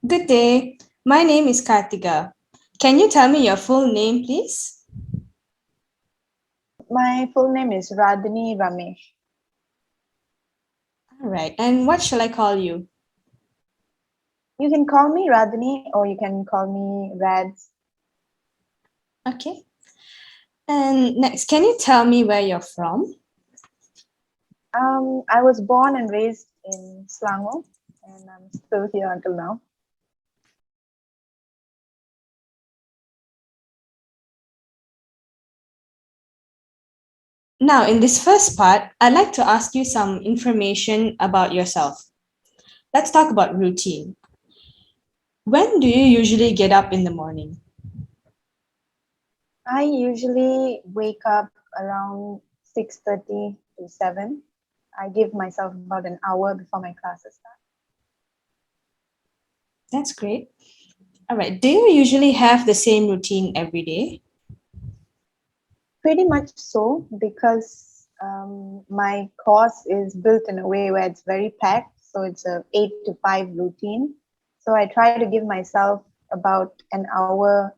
Good day. My name is Karthega. Can you tell me your full name, please? My full name is Radheni Ramesh. All right. And what shall I call you? You can call me Radheni or you can call me Rads. Okay. And next, can you tell me where you're from? I was born and raised in Selangor and I'm still here until now. Now, in this first part, I'd like to ask you some information about yourself. Let's talk about routine. When do you usually get up in the morning? I usually wake up around 6:30 to 7. I give myself about an hour before my classes start. That's great. All right. Do you usually have the same routine every day? Pretty much so because my course is built in a way where it's very packed. So it's a 8 to 5 routine. So I try to give myself about an hour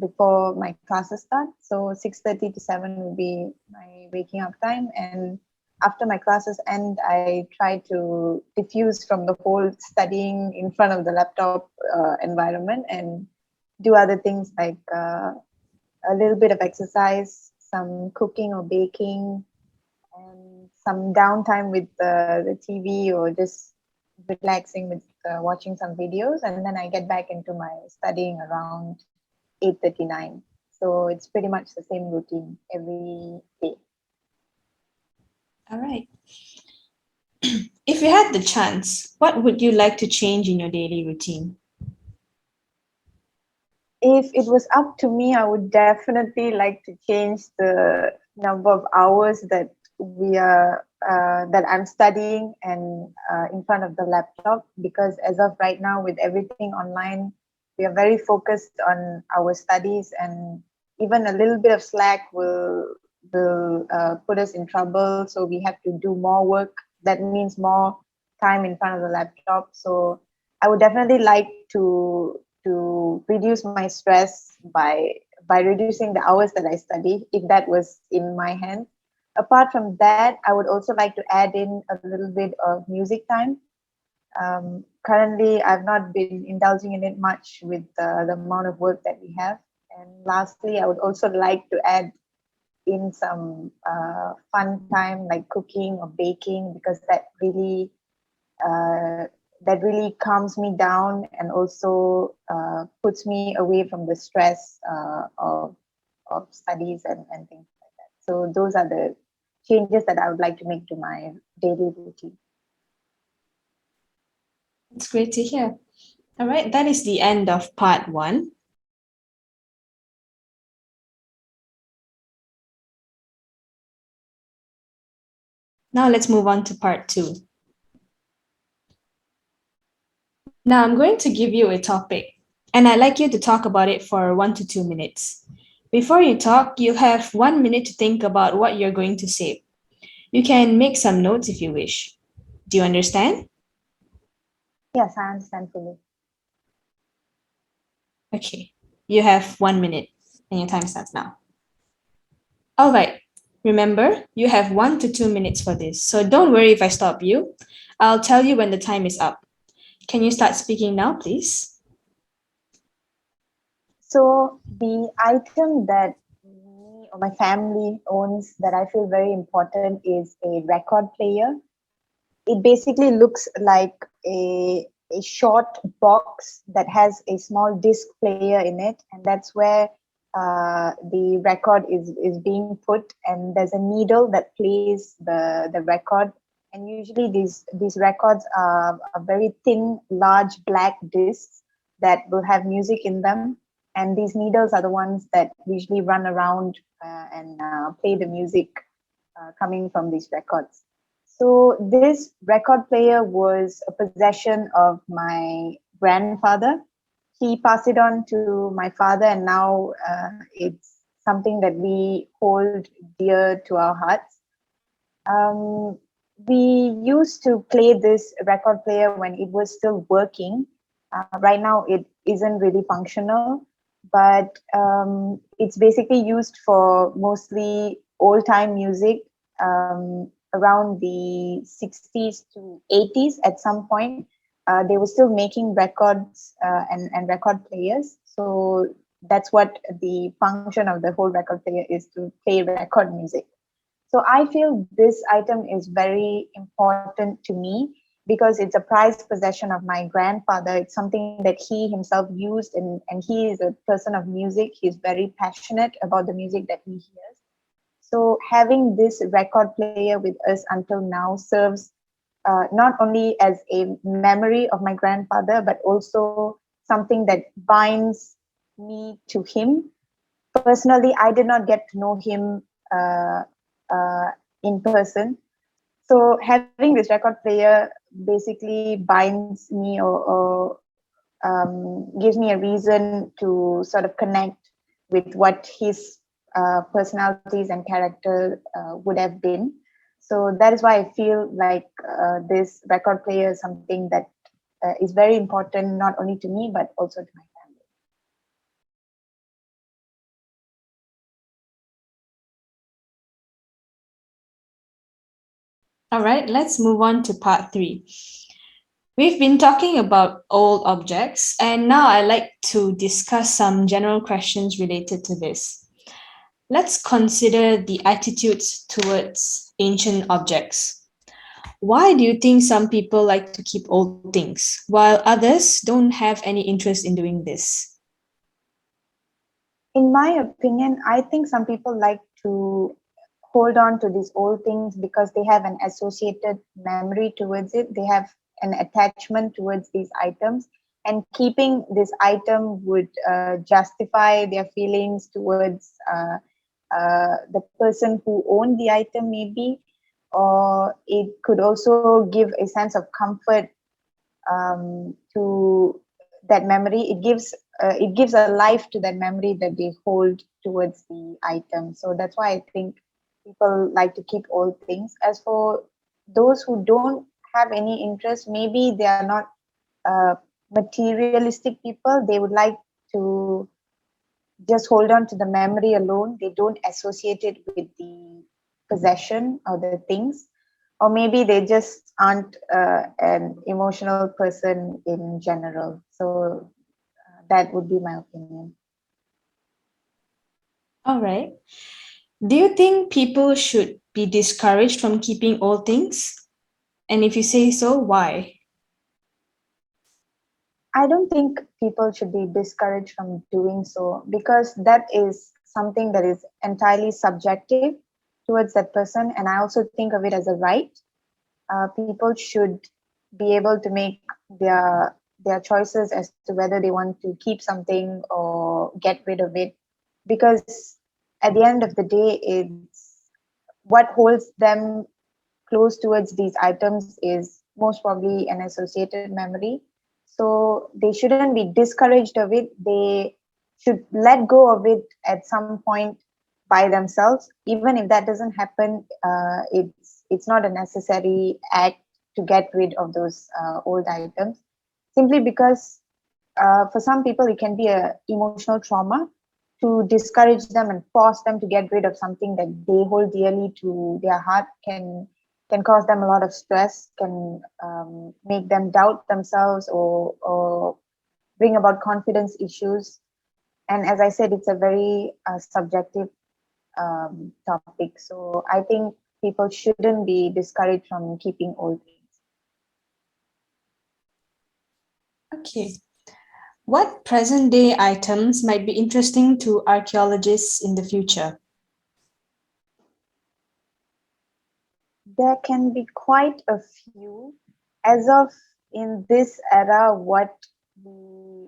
before my classes start. So 6:30 to 7 will be my waking up time. And after my classes end, I try to diffuse from the whole studying in front of the laptop environment and do other things like a little bit of exercise, some cooking or baking, and some downtime with the TV or just relaxing with watching some videos. And then I get back into my studying around 8:39. So it's pretty much the same routine every day. All right. If you had the chance, what would you like to change in your daily routine? If it was up to me, I would definitely like to change the number of hours that that I'm studying and in front of the laptop, because as of right now, with everything online, we are very focused on our studies, and even a little bit of slack will put us in trouble. So we have to do more work. That means more time in front of the laptop. So I would definitely like to reduce my stress by reducing the hours that I study, if that was in my hands. Apart from that, I would also like to add in a little bit of music time. Currently, I've not been indulging in it much with the amount of work that we have. And lastly, I would also like to add in some fun time like cooking or baking, because uh, that really calms me down and also puts me away from the stress of studies and things like that. So those are the changes that I would like to make to my daily routine. It's great to hear. All right, that is the end of part one. Now let's move on to part two. Now I'm going to give you a topic, and I'd like you to talk about it for 1 to 2 minutes. Before you talk, you have 1 minute to think about what you're going to say. You can make some notes if you wish. Do you understand? Yes, I understand fully. Okay, you have 1 minute, and your time starts now. All right, remember, you have 1 to 2 minutes for this, so don't worry if I stop you. I'll tell you when the time is up. Can you start speaking now, please? So the item that me or my family owns that I feel very important is a record player. It basically looks like a short box that has a small disc player in it, and that's where the record is being put, and there's a needle that plays the record. And usually these records are very thin, large black discs that will have music in them, and these needles are the ones that usually run around and play the music coming from these records. So this record player was a possession of my grandfather. He passed it on to my father, and now it's something that we hold dear to our hearts. Um, we used to play this record player when it was still working, Right now, it isn't really functional, but it's basically used for mostly old time music around the 60s to 80s at some point. They were still making records and record players. So that's what the function of the whole record player is, to play record music. So I feel this item is very important to me because it's a prized possession of my grandfather. It's something that he himself used, and he is a person of music. He's very passionate about the music that he hears. So having this record player with us until now serves not only as a memory of my grandfather, but also something that binds me to him. Personally, I did not get to know him uh, uh, in person. So having this record player basically binds me, or gives me a reason to sort of connect with what his personalities and character would have been. So that is why I feel like this record player is something that is very important, not only to me but also to my family. All right, let's move on to part three. We've been talking about old objects, and now I'd like to discuss some general questions related to this. Let's consider the attitudes towards ancient objects. Why do you think some people like to keep old things, while others don't have any interest in doing this? In my opinion, I think some people like to hold on to these old things because they have an associated memory towards it. They have an attachment towards these items, and keeping this item would justify their feelings towards the person who owned the item, maybe, or it could also give a sense of comfort to that memory. It gives a life to that memory that they hold towards the item. So that's why I think people like to keep old things. As for those who don't have any interest, maybe they are not uh, materialistic people. They would like to just hold on to the memory alone. They don't associate it with the possession or the things. Or maybe they just aren't an emotional person in general. So that would be my opinion. All right. Do you think people should be discouraged from keeping old things? And if you say so, why? I don't think people should be discouraged from doing so, because that is something that is entirely subjective towards that person. And I also think of it as a right. People should be able to make their choices as to whether they want to keep something or get rid of it, because at the end of the day, it's what holds them close towards these items is most probably an associated memory. So they shouldn't be discouraged of it. They should let go of it at some point by themselves. Even if that doesn't happen, it's not a necessary act to get rid of those old items. Simply because for some people it can be a emotional trauma. To discourage them and force them to get rid of something that they hold dearly to their heart can cause them a lot of stress, can make them doubt themselves, or bring about confidence issues. And as I said, it's a very subjective topic. So I think people shouldn't be discouraged from keeping old things. Okay. What present day items might be interesting to archaeologists in the future? There can be quite a few. As of in this era, what we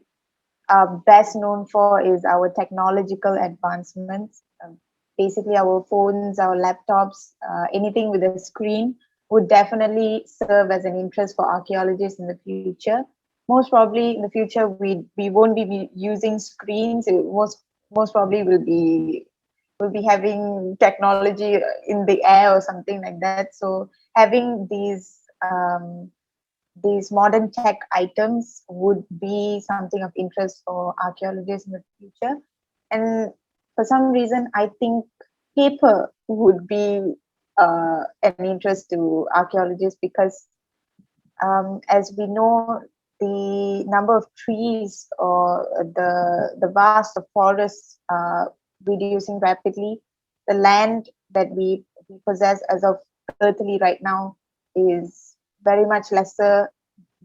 are best known for is our technological advancements. Basically, our phones, our laptops, anything with a screen would definitely serve as an interest for archaeologists in the future. Most probably in the future, we won't be using screens. Most probably will be having technology in the air or something like that. So having these modern tech items would be something of interest for archaeologists in the future. And for some reason, I think paper would be an interest to archaeologists because, as we know, the number of trees or the vast of forests reducing rapidly. The land that we possess as of earthly right now is very much lesser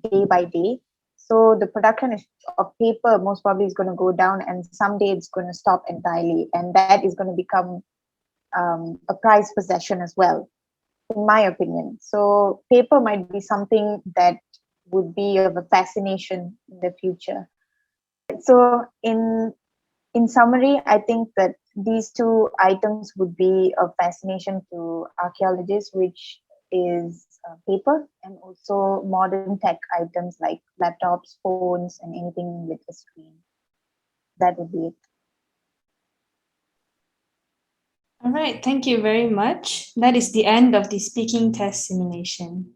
day by day. So the production of paper most probably is going to go down, and someday it's going to stop entirely, and that is going to become a prized possession as well, in my opinion. So paper might be something that would be of a fascination in the future. So in summary, I think that these two items would be of fascination to archaeologists, which is paper and also modern tech items like laptops, phones, and anything with a screen. That would be it. All right, thank you very much. That is the end of the speaking test simulation.